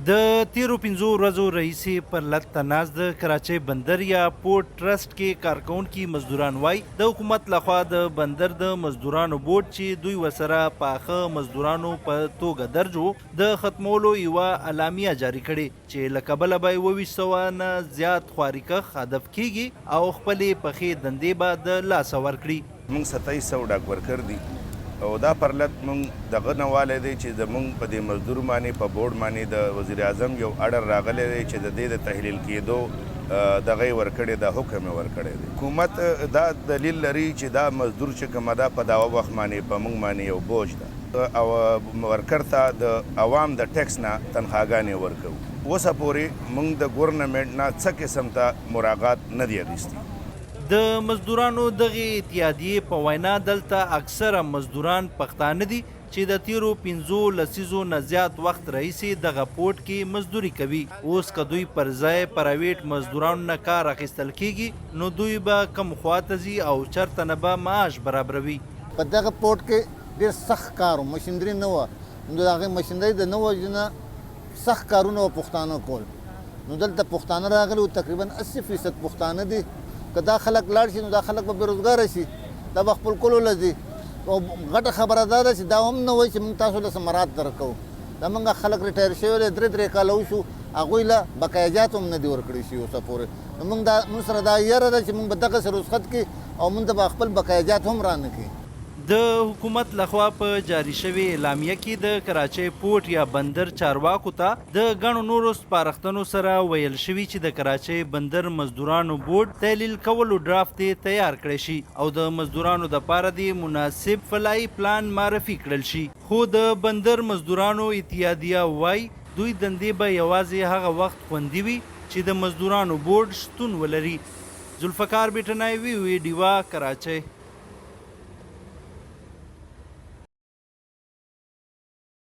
د تیرو 5 ورځو رئیسې پر لټ تناز د کراچۍ بندر یا پورټ ټرست کې کارکونکي مزدوران وای د حکومت لخوا د بندر د مزدورانو بورډ چې دوی وسره پاخه مزدورانو په توګه درجو د ختمولو یوه اعلامیه جاری کړې چې له کبله به 2200 نه زیات خوارکخ هدف کیږي او خپلې پخې دندې به د لاسه ورکړي. موږ 2700 ډاک ورکر دي او دا پرلط موږ دغه نه والی دی چې زموږ په دې مزدور باندې په بورډ باندې د وزیر اعظم یو اډر راغلی دی چې د دې د تحلیل کېدو دغه یې ورکړی دا حکم یې ورکړی دی. حکومت دا دلیل لري چې دا مزدور چې کومه ده په دغه وخت باندې په موږ باندې یو بوج ده او ورکر ته د عوام د ټیکس نه تنخواګانې ورکوو. اوسه پورې موږ د ګورنمنټ نه څه قسم ته مراعات نه دی اخیستي. د مزدورانو دغه اتحادیې په وینا دلته اکثره مزدوران پښتانه دي چې د تیرو 15 لسیزو نه زیات وخت رئیسې دغه پورټ کې مزدوري کوي. اوس که دوی پر ځای پرایویټ مزدورانو نه کار اخیستل کیږي نو دوی به کم خواته ځي او چرته نه به معاش برابروي. په دغه پورټ کې ډېر سخت کار و، مشینري نه وه، نو د هغې مشینرۍ د نه وجې نه سخت کارونه به پښتانه کول. نو دلته پښتانه راغلي و، تقریبا 80% پښتانه دي. که دا خلک لاړ شي نو دا خلک به بېروزګاره شي، دا به خپل کلو له ځي. او غټه خبره دا ده چې دا هم نه وایي چې موږ تاسو له سمرات درکوو. دا موږ خلک ریټایر شوي دی، 3 کاله وشو، هغوی له بقایجات هم نه دي ورکړي شي اوسه پورې. نو موږ سره دا یره ده چې موږ به دغسې رخصت کړي او موږ ته به خپل بقایجات هم رانه کړي. د حکومت لخوا په جاری شوی اعلامیه کې د کراچۍ پورټ یا بندر چارواکو ته د ګڼو نورو سپارښتنو سره ویل شوي چې د کراچۍ بندر مزدورانو بورډ تحلیل کولو ډرافت تیار کړی شي او د مزدورانو دپاره د مناسب فلایي پلان معرفي کړل شي. خو د بندر مزدورانو اتحادیه وایي دوی دندې به یوازې هغه وخت خوندي وي چې د مزدورانو بورډ شتون ولري. ذوالفقار بیټنای وی ډیوا کراچۍ.